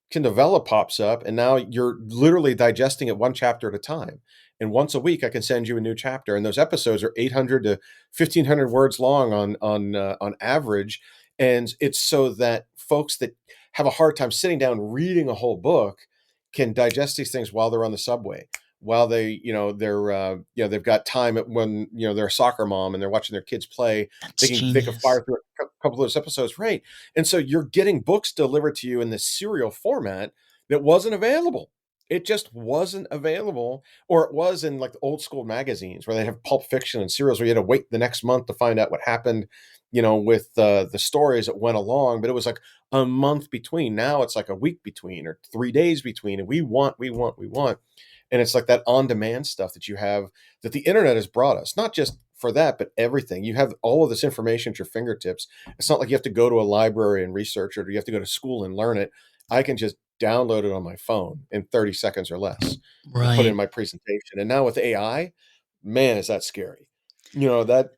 Kindle Vella pops up, and now you're literally digesting it one chapter at a time. And once a week, I can send you a new chapter, and those episodes are 800 to 1,500 words long on average. And it's so that folks that have a hard time sitting down reading a whole book can digest these things while they're on the subway, while they've got time when they're a soccer mom and they're watching their kids play. They That's can genius. fire through a couple of those episodes, right? And so you're getting books delivered to you in this serial format that wasn't available. It just wasn't available, or it was in like the old school magazines where they have Pulp Fiction and serials where you had to wait the next month to find out what happened, with the stories that went along. But it was like a month between. Now it's like a week between or 3 days between, and we want. And it's like that on demand stuff that you have that the internet has brought us, not just for that, but everything. You have all of this information at your fingertips. It's not like you have to go to a library and research it or you have to go to school and learn it. I can just download it on my phone in 30 seconds or less and put it in Right. my presentation. And now with AI, man, is that scary. That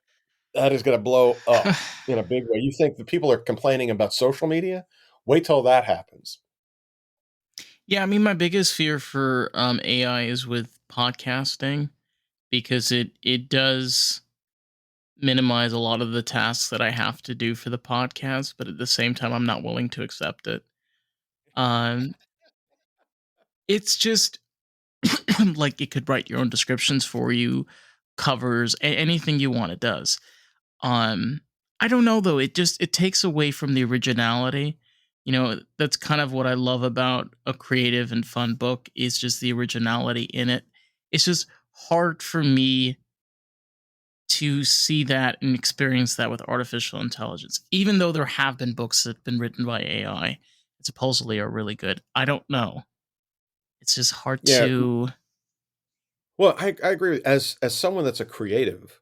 is going to blow up in a big way. You think the people are complaining about social media? Wait till that happens. Yeah, I mean, my biggest fear for AI is with podcasting because it does minimize a lot of the tasks that I have to do for the podcast, but at the same time, I'm not willing to accept it. Um, it's just like it could write your own descriptions for you, covers, anything you want. It does. Um, I don't know though. It takes away from the originality. That's kind of what I love about a creative and fun book is just the originality in it. It's just hard for me to see that and experience that with artificial intelligence. Even though there have been books that have been written by AI and supposedly are really good. I don't know. It's just hard Yeah. to Well, I agree. As someone that's a creative,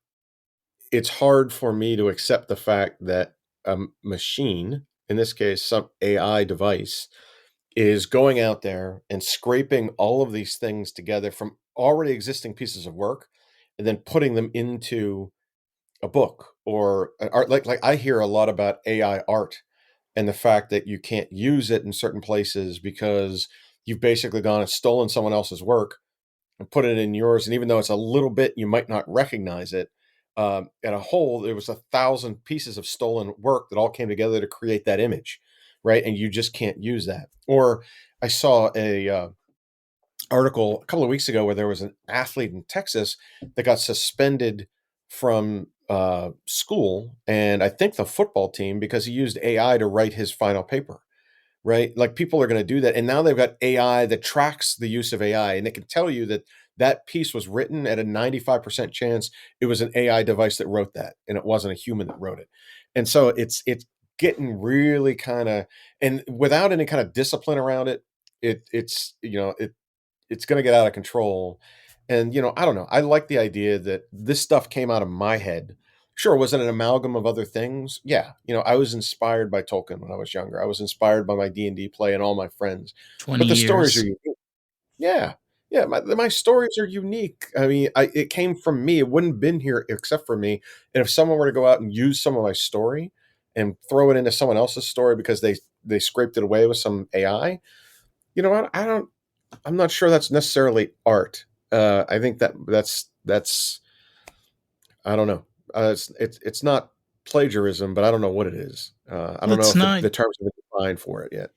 it's hard for me to accept the fact that a machine, in this case, some AI device, is going out there and scraping all of these things together from already existing pieces of work and then putting them into a book or an art. Like I hear a lot about AI art and the fact that you can't use it in certain places because you've basically gone and stolen someone else's work and put it in yours. And even though it's a little bit, you might not recognize it. At a whole, there was 1,000 pieces of stolen work that all came together to create that image. right? And you just can't use that. Or I saw a article a couple of weeks ago where there was an athlete in Texas that got suspended from school, and I think the football team, because he used AI to write his final paper, right? Like, people are going to do that. And now they've got AI that tracks the use of AI, and it can tell you that that piece was written at a 95% chance it was an AI device that wrote that, and it wasn't a human that wrote it. And so it's getting really kind of, and without any kind of discipline around it, it's going to get out of control. And, I don't know. I like the idea that this stuff came out of my head. Sure, was it an amalgam of other things? Yeah. I was inspired by Tolkien when I was younger. I was inspired by my D&D play and all my friends. 20 But the stories are years. unique. Yeah. Yeah, my stories are unique. I mean, it came from me. It wouldn't have been here except for me. And if someone were to go out and use some of my story and throw it into someone else's story because they scraped it away with some AI, you know what? I'm not sure that's necessarily art. I think that's I don't know. It's not plagiarism, but I don't know what it is. I Well, don't know it's if not. the terms have been defined for it yet.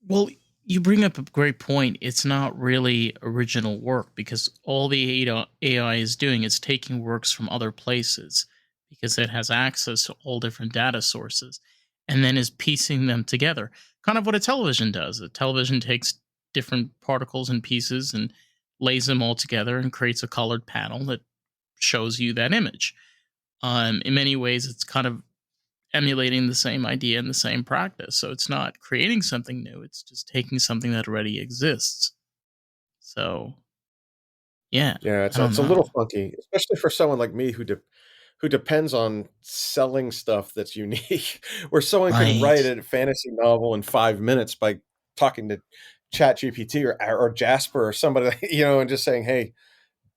Well, you bring up a great point. It's not really original work because all the AI is doing is taking works from other places because it has access to all different data sources and then is piecing them together. Kind of what a television does. A television takes different particles and pieces and lays them all together and creates a colored panel that shows you that image. In many ways, it's kind of emulating the same idea and the same practice. So it's not creating something new, it's just taking something that already exists. So, yeah, Yeah, I don't it's a little know. funky, especially for someone like me who depends on selling stuff that's unique, where someone could write Right. a fantasy novel in 5 minutes by talking to Chat GPT or Jasper or somebody, and just saying, "Hey,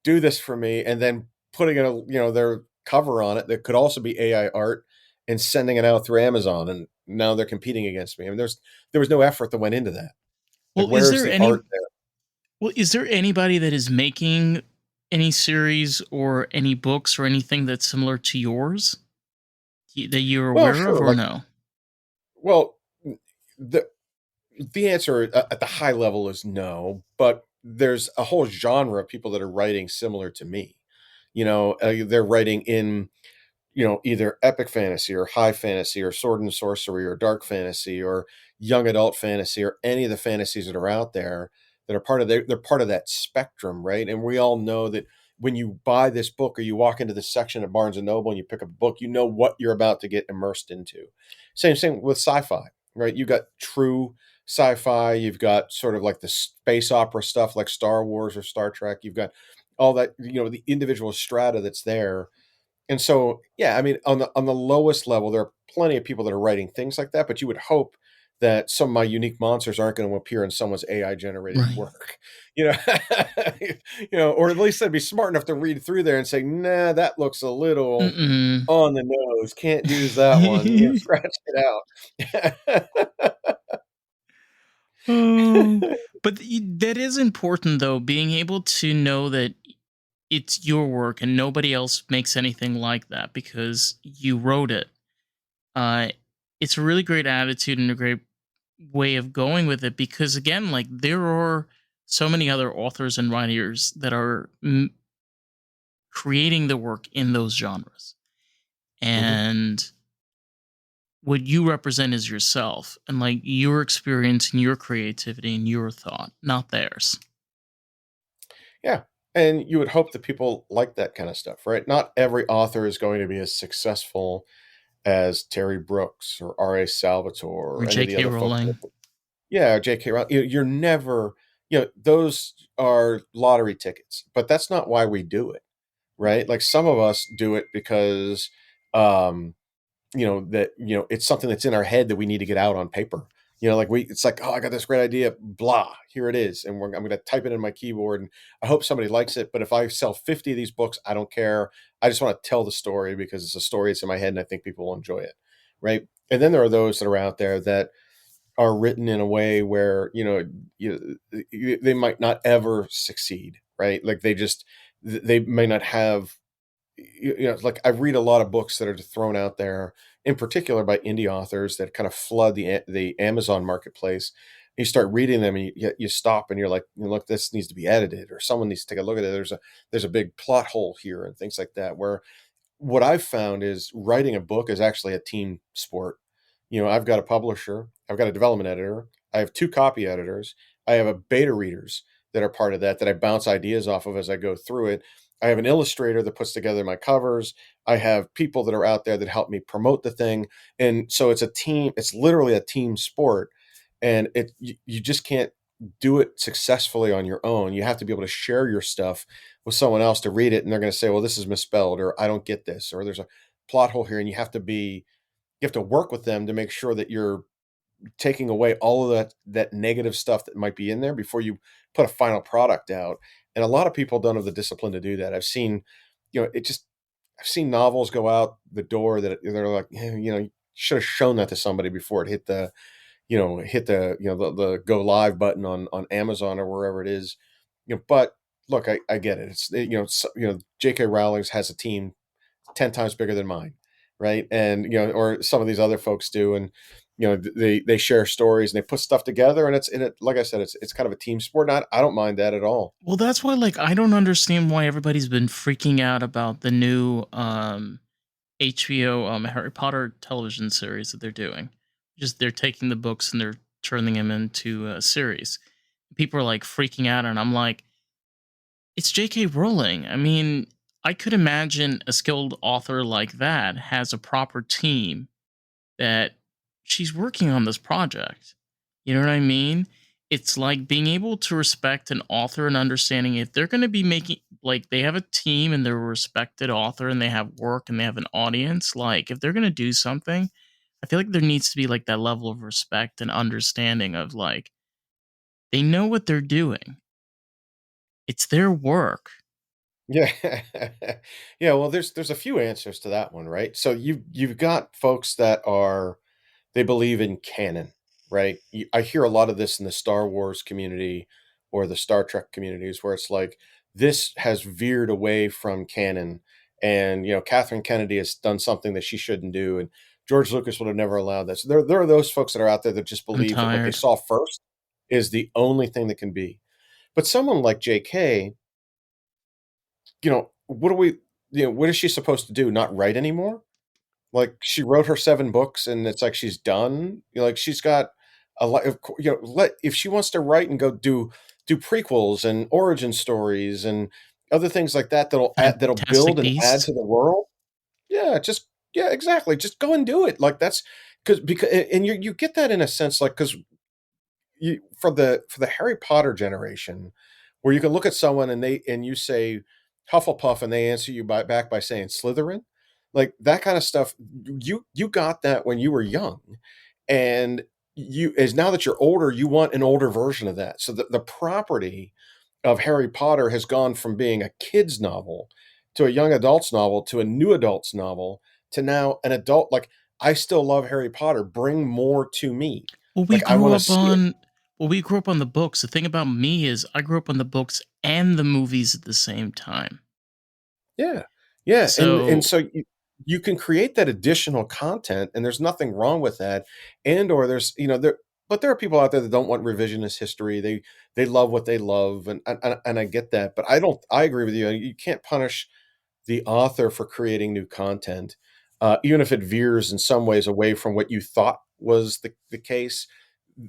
do this for me," and then putting their cover on it that could also be AI art and sending it out through Amazon, and now they're competing against me. I mean, there was no effort that went into that. Like, Well, is where's there the any art there? well, is there anybody that is making any series or any books or anything that's similar to yours that you're Well, aware of sure. or Like, no? well, the the answer at the high level is no, but there's a whole genre of people that are writing similar to me. They're writing in either epic fantasy or high fantasy or sword and sorcery or dark fantasy or young adult fantasy or any of the fantasies that are out there that are they're part of that spectrum, right? And we all know that when you buy this book or you walk into this section at Barnes and Noble and you pick up a book, you know what you're about to get immersed into. Same with sci-fi, right? You got true sci-fi, you've got sort of like the space opera stuff like Star Wars or Star Trek, you've got all that, the individual strata that's there. And so, yeah, I mean, on the lowest level, there are plenty of people that are writing things like that, but you would hope that some of my unique monsters aren't going to appear in someone's AI generated Right. work, you know, or at least they'd be smart enough to read through there and say, nah, that looks a little Mm-mm. on the nose. Can't use that one. Scratch it out. Oh, but that is important though, being able to know that it's your work and nobody else makes anything like that because you wrote it. Uh, it's a really great attitude and a great way of going with it because, again, like there are so many other authors and writers that are creating the work in those genres. Mhm. And what you represent is yourself and like your experience and your creativity and your thought, not theirs. Yeah. And you would hope that people like that kind of stuff, right? Not every author is going to be as successful as Terry Brooks or R.A. Salvatore Or or any of the J.K. other folks. Rowling. Yeah, J.K. Rowling. You're never, those are lottery tickets, but that's not why we do it, right? Like, some of us do it because, um, it's something that's in our head that we need to get out on paper. It's like, oh, I got this great idea, blah, here it is, and I'm going to type it in my keyboard, and I hope somebody likes it. But if I sell 50 of these books, I don't care. I just want to tell the story because it's a story that's in my head, and I think people will enjoy it, right? And then there are those that are out there that are written in a way where they might not ever succeed, right? Like, they may not have it's like I read a lot of books that are just thrown out there, in particular by indie authors that kind of flood the Amazon marketplace. You start reading them, and you stop, and you're like, "Look, this needs to be edited, or someone needs to take a look at it. There's a big plot hole here, and things like that." Where what I've found is writing a book is actually a team sport. I've got a publisher, I've got a development editor, I have 2 copy editors, I have a beta readers that are part of that I bounce ideas off of as I go through it. I have an illustrator that puts together my covers. I have people that are out there that help me promote the thing. And so it's a team, it's literally a team sport. And you just can't do it successfully on your own. You have to be able to share your stuff with someone else to read it, and they're going to say, "Well, this is misspelled," or "I don't get this," or "There's a plot hole here," and you have to work with them to make sure that you're taking away all of that negative stuff that might be in there before you put a final product out. And a lot of people don't have the discipline to do that. It just I've seen novels go out the door that they're like, you should have shown that to somebody before it hit the go live button on Amazon or wherever it is. But look, I get it. J.K. Rowling's has a team 10 times bigger than mine, right? And or some of these other folks do, and they share stories and they put stuff together, and like I said, it's kind of a team sport. And I don't mind that at all. Well, that's why, like, I don't understand why everybody's been freaking out about the new HBO Harry Potter television series that they're doing. Just they're taking the books and they're turning them into a series. People are like freaking out, and I'm like, it's J.K. Rowling. I mean, I could imagine a skilled author like that has a proper team that she's working on this project. You know what I mean? It's like being able to respect an author and understanding if they're going to be making, like, they have a team and they're a respected author and they have work and they have an audience. Like, if they're going to do something, I feel like there needs to be like that level of respect and understanding of like, they know what they're doing. It's their work. Yeah. Yeah, well, there's a few answers to that one, right? So you've got folks that are they believe in canon, right? I hear a lot of this in the Star Wars community or the Star Trek communities where it's like this has veered away from canon, and Catherine Kennedy has done something that she shouldn't do, and George Lucas would have never allowed this. There are those folks that are out there that just I'm believe that what they tired. saw first is the only thing that can be. But someone like J.K., what do we what is she supposed to do? Not write anymore? Like, she wrote her 7 books, and it's like she's done? Like, she's got a lot of let if she wants to write and go do prequels and origin stories and other things like that that'll build Fantastic and add Beasts. to the world, yeah, yeah, exactly, just go and do it. Like, that's because and you get that in a sense, like, because for the Harry Potter generation, where you can look at someone and you say Hufflepuff, and they answer you back by saying Slytherin, like that kind of stuff. You got that when you were young, and you as now that you're older, you want an older version of that. So the property of Harry Potter has gone from being a kid's novel to a young adult's novel to a new adult's novel to now an adult. Like, I still love Harry Potter. Bring more to me. Well, we Like, I grew want to up see it. on we grew up on the books. The thing about me is I grew up on the books and the movies at the same time. Yeah. Yeah, and So, so you can create that additional content, and there's nothing wrong with that, or there's there are people out there that don't want revisionist history. They love what they love, and I get that, but I agree with you. You can't punish the author for creating new content, even if it veers in some ways away from what you thought was the case.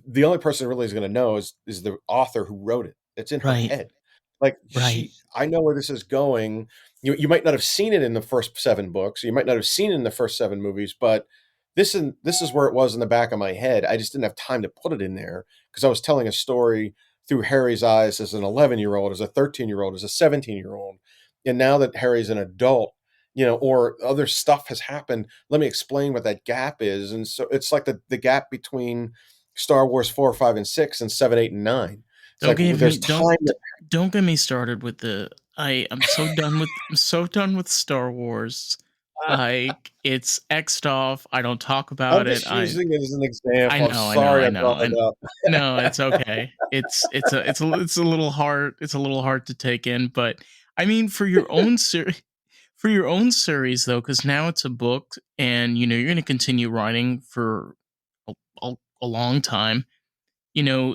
The only person who really is going to know is the author who wrote it. It's in her right, head. Like, right. I know where this is going. You might not have seen it in the first 7 books. You might not have seen it in the first 7 movies, but this is where it was in the back of my head. I just didn't have time to put it in there because I was telling a story through Harry's eyes as an 11-year-old, as a 13-year-old, as a 17-year-old. And now that Harry's an adult, or other stuff has happened, let me explain what that gap is. And so it's like the gap between Star Wars 4, 5, and 6, and 7, 8, and 9. It's Don't like give me there's time. don't get me started with the I'm so done with Star Wars. Like, it's X'd off. I don't talk I'm about it. just using it as an example. I'm I know, sorry I I know. brought it And up. no, it's okay. It's a little hard to take in, but I mean, for your own For your own series though, because now it's a book and you're going to continue writing for a long time,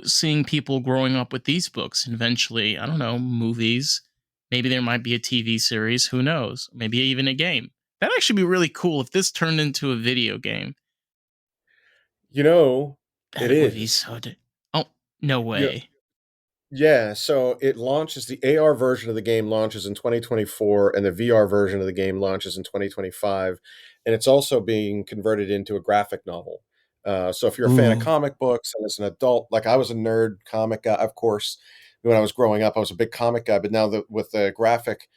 seeing people growing up with these books and eventually, I don't know, movies. Maybe there might be a TV series. Who knows? Maybe even a game. That'd actually be really cool if this turned into a video game. You know, it That would be is. so. Oh, no You way. Yeah, so it launches the AR version of the game launches in 2024 and the VR version of the game launches in 2025, and it's also being converted into a graphic novel. So if you're a fan of Ooh. comic books and as an adult, like I was a nerd comic guy, of course, when I was growing up, I was a big comic guy, but now with the graphic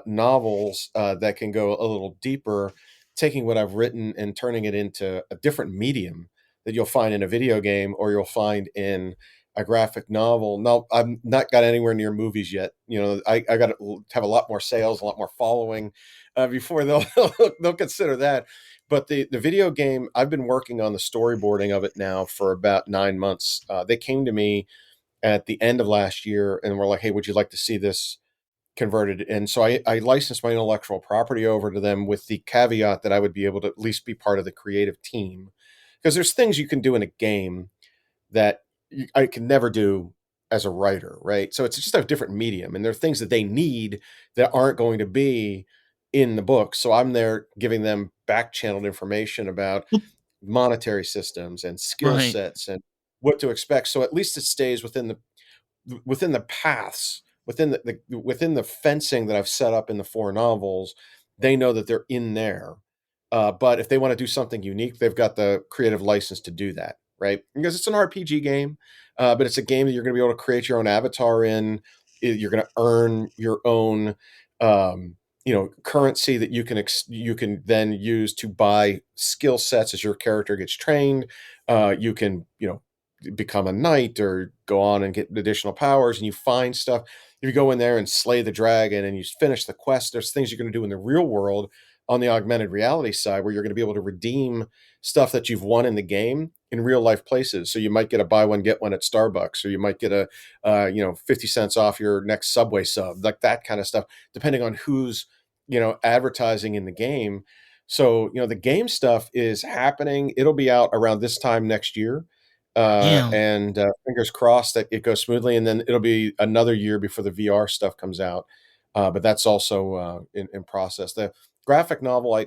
novels that can go a little deeper, taking what I've written and turning it into a different medium that you'll find in a video game or you'll find in a graphic novel. No, I've not got anywhere near movies yet. I got to have a lot more sales, a lot more following before they'll they'll consider that. But the video game, I've been working on the storyboarding of it now for about 9 months. They came to me at the end of last year and were like, "Hey, would you like to see this converted?" And so I licensed my intellectual property over to them with the caveat that I would be able to at least be part of the creative team because there's things you can do in a game that I can never do as a writer, right? So it's just a different medium, and there are things that they need that aren't going to be in the book. So I'm there giving them back channeled information about Well, monetary systems and skill right. sets and what to expect. So at least it stays within the paths, within the fencing that I've set up in the four novels. They know that they're in there. But if they want to do something unique, they've got the creative license to do that, right? Because it's an RPG game, but it's a game that you're going to be able to create your own avatar in. You're going to earn your own, currency that you can then use to buy skill sets as your character gets trained. You can become a knight or go on and get additional powers, and you find stuff. If you go in there and slay the dragon and you finish the quest, there's things you're going to do in the real world on the augmented reality side where you're going to be able to redeem stuff that you've won in the game in real life places. So you might get a buy one get one at Starbucks, or you might get a 50 cents off your next Subway sub, like that kind of stuff, depending on who's advertising in the game. So the game stuff is happening. It'll be out around this time next year, Damn. and fingers crossed that it goes smoothly. And then it'll be another year before the VR stuff comes out. But that's also in process. The graphic novel,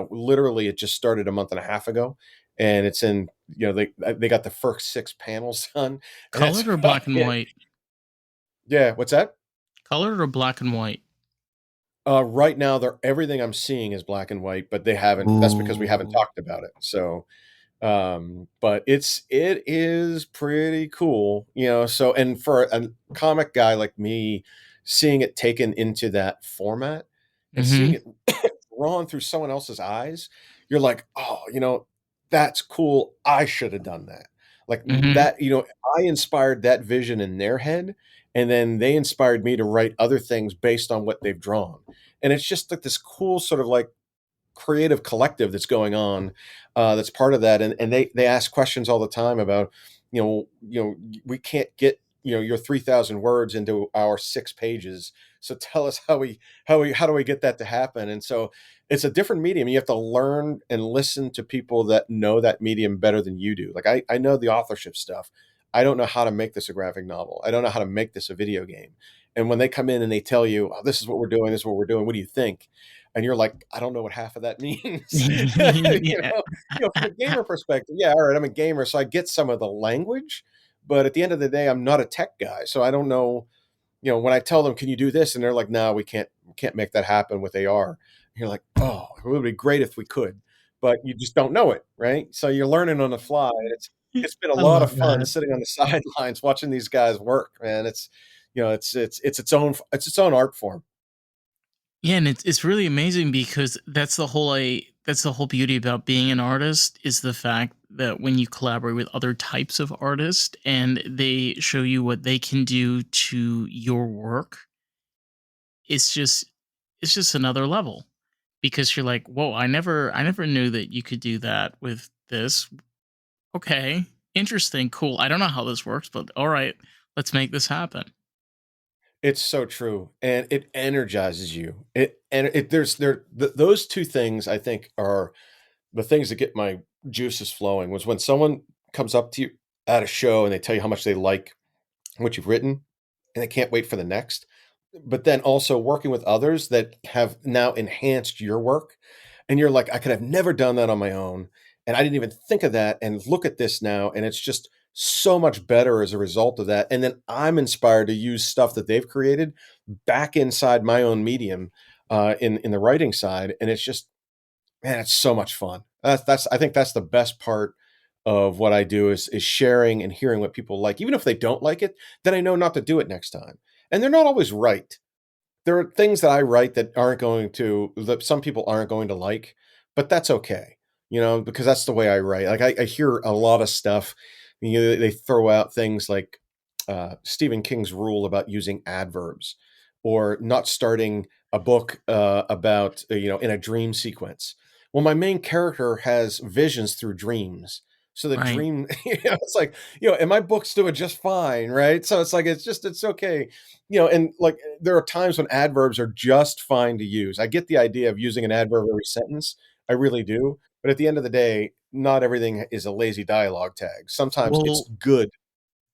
literally it just started a month and a half ago, and it's in they got the first six panels done, and that's Colored or about black and it. white? Yeah, what's that? Colored or black and white? Right now, everything I'm seeing is black and white, but they haven't. That's because we haven't Ooh. talked about it. So but it is pretty cool, so and for a comic guy like me, seeing it taken into that format and seeing Mm-hmm. it drawn through someone else's eyes, you're like, oh, that's cool, I should have done that, like Mm-hmm. that. I inspired that vision in their head, and then they inspired me to write other things based on what they've drawn, and it's just like this cool sort of like creative collective that's going on, that's part of that, and they ask questions all the time about we can't get your 3,000 words into our 6 pages, so tell us how do we get that to happen. And so it's a different medium. You have to learn and listen to people that know that medium better than you do. Like I know the authorship stuff. I don't know how to make this a graphic novel. I don't know how to make this a video game. And when they come in and they tell you, oh, this is what we're doing, this is what we're doing, what do you think? And you're like, I don't know what half of that means. Yeah. From a gamer perspective, yeah, all right, I'm a gamer, so I get some of the language, but at the end of the day, I'm not a tech guy, so I don't know. When I tell them, "Can you do this?" and they're like, "No, we can't make that happen with AR." And you're like, "Oh, it would be great if we could," but you just don't know it, right? So you're learning on the fly, and it's been a I lot of love fun that. sitting on the sidelines watching these guys work, man. It's its own art form. Yeah, and it's really amazing because that's the whole beauty about being an artist is the fact that when you collaborate with other types of artists and they show you what they can do to your work, it's just it's just another level because you're like, "Whoa, I never knew that you could do that with this. Okay, interesting, cool. I don't know how this works, but all right, let's make this happen." It's so true, and it energizes you. It and it there's there th those 2 things I think are the things that get my juices flowing was when someone comes up to you at a show and they tell you how much they like what you've written, and they can't wait for the next. But then also working with others that have now enhanced your work, and you're like, "I could have never done that on my own, and I didn't even think of that, and look at this now, and it's just so much better as a result of that." And then I'm inspired to use stuff that they've created back inside my own medium, in the writing side, and it's just, man, it's so much fun. That's I think that's the best part of what I do is sharing and hearing what people like. Even if they don't like it, then I know not to do it next time. And they're not always right. There are things that I write that some people aren't going to like, but that's okay, because that's the way I write. Like I hear a lot of stuff. They throw out things like Stephen King's rule about using adverbs or not starting a book about in a dream sequence. Well, my main character has visions through dreams. So the Right. dream, it's like, and my book's doing just fine, right? So it's like it's okay, and like there are times when adverbs are just fine to use. I get the idea of using an adverb every sentence. I really do. But at the end of the day, not everything is a lazy dialogue tag. Sometimes it's Well, good.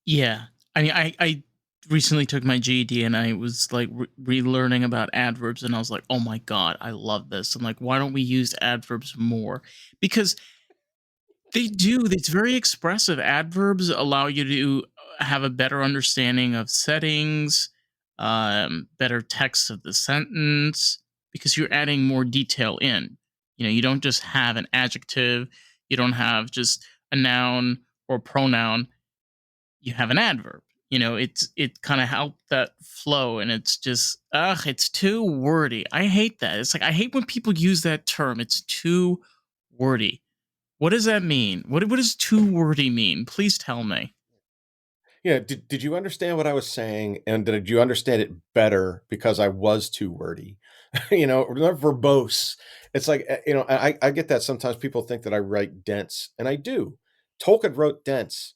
yeah. I mean, I recently took my GED and I was like relearning about adverbs, and I was like, oh my god, I love this. I'm like, why don't we use adverbs more? Because they do. It's very expressive. Adverbs allow you to have a better understanding of settings, better text of the sentence, because you're adding more detail in. You don't just have an adjective, you don't have just a noun or pronoun, you have an adverb. It kind of helped that flow, and it's just it's too wordy. I hate that. It's like I hate when people use that term. It's too wordy. What does that mean? What does too wordy mean? Please tell me. Yeah, did you understand what I was saying, and did you understand it better because I was too wordy? Not verbose. It's like, I get that sometimes people think that I write dense, and I do. Tolkien wrote dense.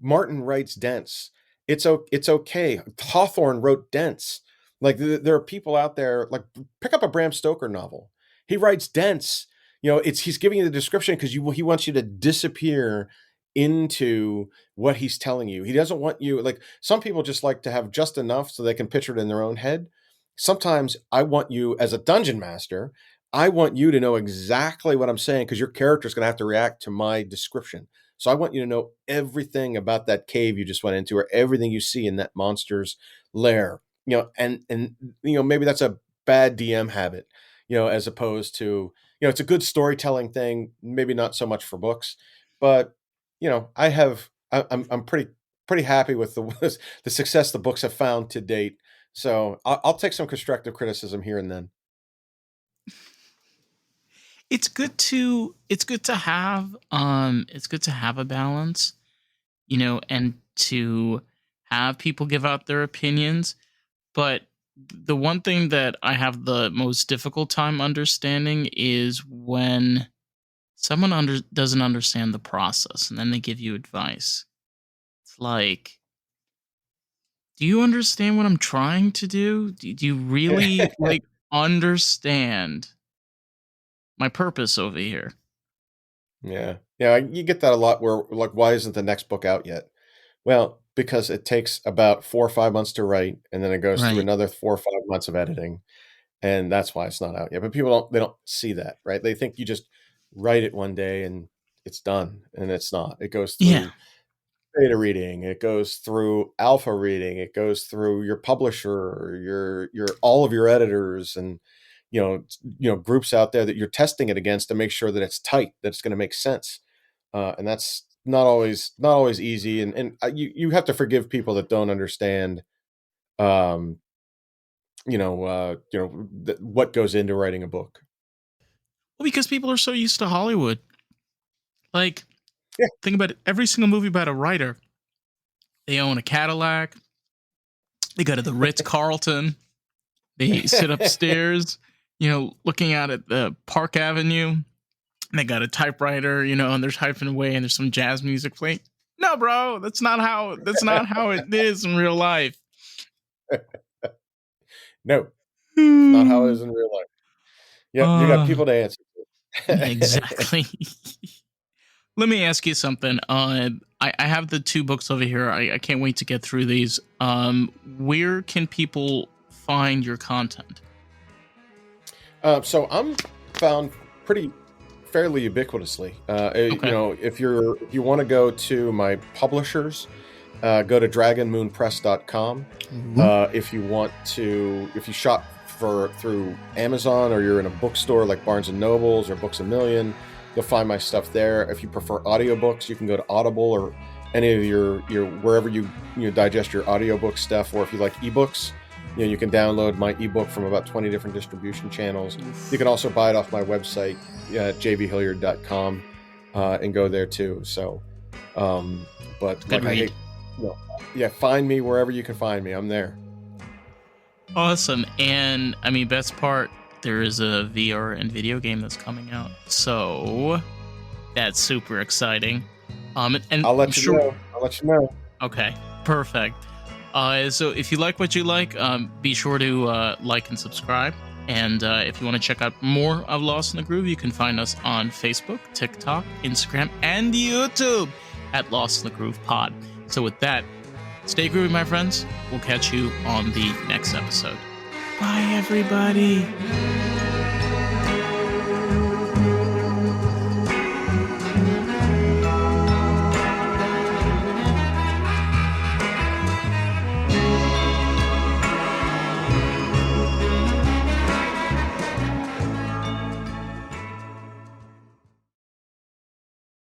Martin writes dense. It's okay. Hawthorne wrote dense. Like there are people out there like pick up a Bram Stoker novel. He writes dense. He's giving you the description because he wants you to disappear into what he's telling you. He doesn't want you like some people just like to have just enough so they can picture it in their own head. Sometimes I want you as a dungeon master, I want you to know exactly what I'm saying because your character is going to have to react to my description. So I want you to know everything about that cave you just went into or everything you see in that monster's lair. And maybe that's a bad DM habit, as opposed to, it's a good storytelling thing, maybe not so much for books, but I'm pretty happy with the the success the books have found to date. So I'll take some constructive criticism here and then. It's good to have a balance, and to have people give out their opinions. But the one thing that I have the most difficult time understanding is when someone doesn't understand the process and then they give you advice. It's like, do you understand what I'm trying to do? Do you really understand my purpose over here? Yeah. Yeah, you get that a lot where like, why isn't the next book out yet? Well, because it takes about 4 or 5 months to write, and then it goes through Right. another 4 or 5 months of editing, and that's why it's not out yet. But people don't see that, right? They think you just write it one day and it's done, and it's not. It goes Yeah. through beta reading, it goes through alpha reading, it goes through your publisher, your all of your editors, and groups out there that you're testing it against to make sure that it's tight, that it's going to make sense. And that's not always easy. And you have to forgive people that don't understand. Um, what goes into writing a book. Well, because people are so used to Hollywood. Like, Yeah. think about it. Every single movie about a writer, they own a Cadillac, they go to the Ritz Carlton, they sit upstairs, looking out at the Park Avenue, and they got a typewriter, and they're typing away, and there's some jazz music playing. No, bro, that's not how it is in real life. No, it's not how it Hmm. is in real life. Yep, you got uh, people to answer to. exactly. Let me ask you something. I have the two books over here. I can't wait to get through these. Where can people find your content? So I'm found pretty fairly ubiquitously. Okay. If you want to go to my publishers, go to dragonmoonpress.com. Ooh. If you shop through Amazon or you're in a bookstore like Barnes and Nobles or Books a Million, you'll find my stuff there. If you prefer audiobooks, you can go to Audible or any of your wherever you digest your audiobook stuff, or if you like ebooks, you can download my ebook from about 20 different distribution channels. You can also buy it off my website, jvhilliard.com, and go there too. So, but Good like I read. hate, yeah, find me wherever you can find me. I'm there. Awesome. And I mean, best part, there is a VR and video game that's coming out. So that's super exciting. And I'll I'm let you sure. know. I'll let you know. Okay, perfect. So if you like what you like, be sure to like and subscribe. And if you want to check out more of Lost in the Groove, you can find us on Facebook, TikTok, Instagram, and YouTube at Lost in the Groove Pod. So with that, stay groovy, my friends. We'll catch you on the next episode. Bye, everybody.